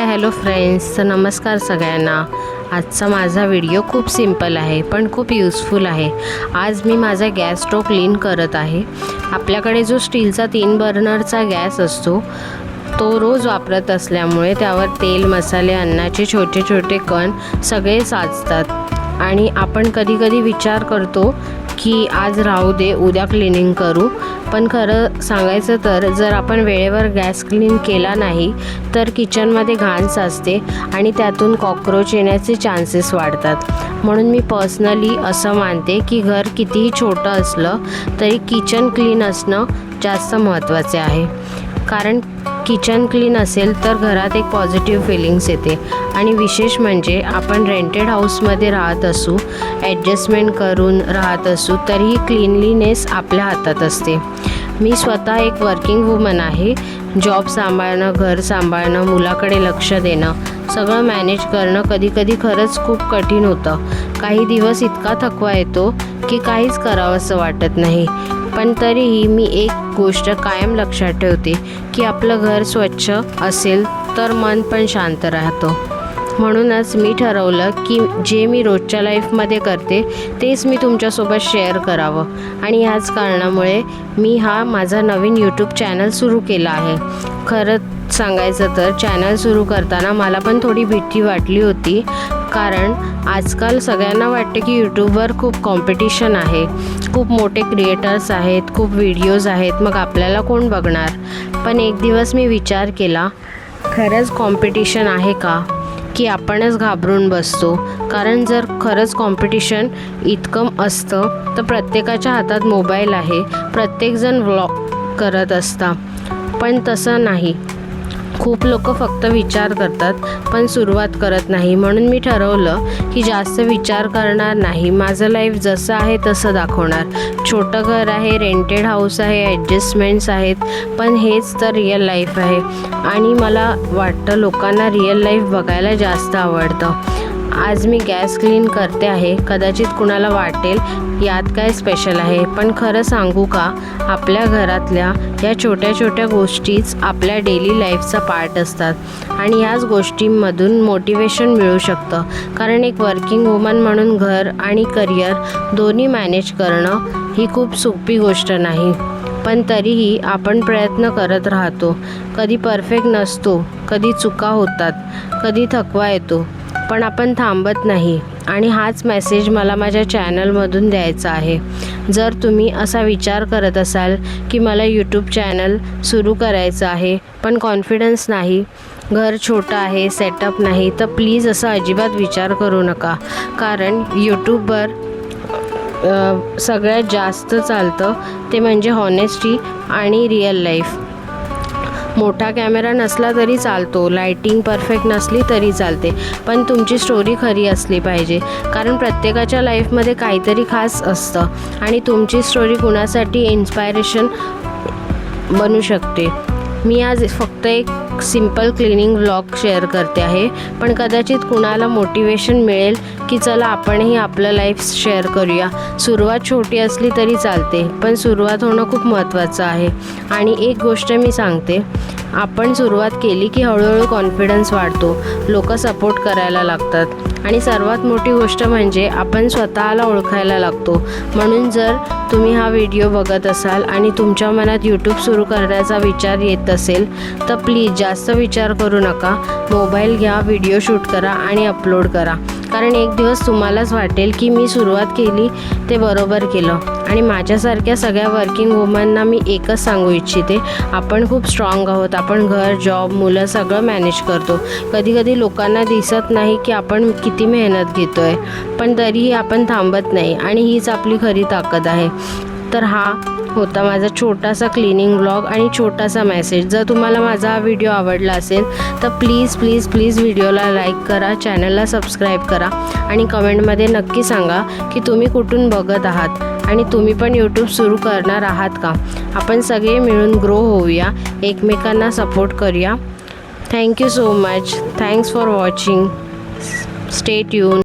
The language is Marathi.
हॅलो फ्रेंड्स, तर नमस्कार सगळ्यांना। आजचा माझा व्हिडिओ खूप सिंपल आहे पण खूप यूजफुल आहे। आज मी माझा गॅस स्टोव क्लीन करत आहे। आपल्याकडे जो स्टीलचा 3 बर्नरचा गॅस असतो तो रोज वापरत असल्यामुळे त्यावर तेल, मसाले, अन्नाचे छोटे छोटे कण सगळे साचतात आणि आपण कधी कधी विचार करतो की आज राहू दे, उद्या क्लीनिंग करू। पण खरं सांगायचं तर जर आपण वेळेवर गॅस क्लीन केला नाही तर किचनमध्ये घाण साचते आणि त्यातून कॉकरोच येण्याचे चान्सेस वाढतात। म्हणून मी पर्सनली असं मानते की घर कितीही छोटं असलं तरी किचन क्लीन असणं जास्त महत्त्वाचे आहे। कारण किचन क्लीन असेल तर घरात एक पॉझिटिव्ह फीलिंग्स येते आणि विशेष म्हणजे आपण रेंटेड हाऊसमध्ये राहत असू, ॲडजस्टमेंट करून राहत असू तरीही क्लीनलीनेस आपल्या हातात असते। मी स्वतः एक वर्किंग वुमन आहे। जॉब सांभाळणं, घर सांभाळणं, मुलाकडे लक्ष देणं, सगळं मॅनेज करणं कधीकधी खरंच खूप कठीण होतं। काही दिवस इतका थकवा येतो की काहीच करावंसं वाटत नाही। पण तरीही मी एक गोष्ट कायम लक्षात ठेवते की आपलं घर स्वच्छ असेल तर मन पण शांत राहतं। म्हणूनच मी ठरवलं की जे मी रोजच्या लाईफमध्ये करते तेच मी तुमच्यासोबत शेअर करावं आणि ह्याच कारणामुळे मी हा माझा नवीन यूट्यूब चॅनल सुरू केला आहे। खरं सांगायचं तर चॅनल सुरू करताना मला पण थोडी भीती वाटली होती, कारण आजकाल सगळ्यांना वाटते की यूट्यूबवर खूप कॉम्पिटिशन आहे, खूप मोठे क्रिएटर्स आहेत, खूप व्हिडिओज आहेत, मग आपल्याला कोण बघणार। पण एक दिवस मी विचार केला, खरंच कॉम्पिटिशन आहे का, की आपणच घाबरून बसतो। कारण जर खरंच कॉम्पिटिशन इतकं असतं तर प्रत्येकाच्या हातात मोबाईल आहे, प्रत्येकजण व्लॉग करत असतात। पण तसं नाही, खूप लोक फक्त विचार करतात पण सुरुवात करत नाही। म्हणून मी ठरवलं की जास्त विचार करणार नाही, माझं लाईफ जसं आहे तसं दाखवणार। छोटं घर आहे, रेंटेड हाऊस आहे, ॲडजस्टमेंट्स आहेत, पण हेच तर रिअल लाईफ आहे आणि मला वाटतं लोकांना रिअल लाईफ बघायला जास्त आवडतं। आज मी गॅस क्लीन करते आहे, कदाचित कुणाला वाटेल यात काय स्पेशल आहे, पण खरं सांगू का, आपल्या घरातल्या या छोट्या छोट्या गोष्टीच आपल्या डेली लाईफचा पार्ट असतात आणि ह्याच गोष्टींमधून मोटिवेशन मिळू शकतं। कारण एक वर्किंग वुमन म्हणून घर आणि करिअर दोन्ही मॅनेज करणं ही खूप सोपी गोष्ट नाही, पण तरीही आपण प्रयत्न करत राहतो। कधी परफेक्ट नसतो, कधी चुका होतात, कधी थकवा येतो, पण आपण थांबत नाही आणि हाच मेसेज मला माझ्या चॅनलमधून द्यायचा आहे। जर तुम्ही असा विचार करत असाल की मला यूट्यूब चॅनल सुरू करायचं आहे पण कॉन्फिडन्स नाही, घर छोटं आहे, सेटअप नाही, तर प्लीज असा अजिबात विचार करू नका। कारण यूट्यूबवर सगळ्यात जास्त चालतं ते म्हणजे हॉनेस्टी आणि रिअल लाईफ। मोठा कॅमेरा नसला तरी चालतो, लाईटिंग परफेक्ट नसली तरी चालते, पण तुमची स्टोरी खरी असली पाहिजे। कारण प्रत्येकाच्या लाईफमध्ये काहीतरी खास असतं आणि तुमची स्टोरी कुणासाठी इन्स्पायरेशन बनू शकते। मी आज फक्त एक सिंपल क्लिनिंग व्लॉग शेअर करते आहे, पण कदाचित कुणाला मोटिवेशन मिळेल की चला आपणही आपलं लाईफ शेअर करूया। सुरुवात छोटी असली तरी चालते, पण सुरुवात होणं खूप महत्त्वाचं आहे। आणि एक गोष्ट मी सांगते, आपण सुरुवात केली की हळूहळू कॉन्फिडन्स वाढतो, लोक सपोर्ट करायला लागतात आणि सर्वात मोठी गोष्ट म्हणजे आपण स्वतःला ओळखायला लागतो। म्हणून जर तुम्ही हा व्हिडिओ बघत असाल आणि तुमच्या मनात यूट्यूब सुरू करण्याचा विचार येत असेल तर प्लीज जास्त विचार करू नका, मोबाईल घ्या, व्हिडिओ शूट करा आणि अपलोड करा। कारण एक दिवस तुम्हालाच वाटेल की मी सुरुवात केली ते बरोबर केलं। आणि माझ्यासारख्या सगळ्या वर्किंग वुमनना मी एकच सांगू इच्छिते, आपण खूप स्ट्रॉंग आहोत, आपण घर, जॉब, मुलं सगळं मॅनेज करतो। कधी कधी लोकांना दिसत नाही की आपण किती मेहनत घेतो आहे, पण तरीही आपण थांबत नाही आणि हीच आपली खरी ताकद आहे। तर हा होता माझा छोटासा क्लिनिंग व्लॉग आणि छोटासा मेसेज। जर तुम्हाला माझा हा व्हिडिओ आवडला असेल तर प्लीज प्लीज प्लीज व्हिडिओला लाईक करा, चॅनलला सबस्क्राईब करा आणि कमेंटमध्ये नक्की सांगा की तुम्ही कुठून बघत आहात आणि तुम्ही पण यूट्यूब सुरू करणार आहात का। आपण सगळे मिळून ग्रो होऊया, एकमेकांना सपोर्ट करूया। Thank you so much, thanks for watching, stay tune.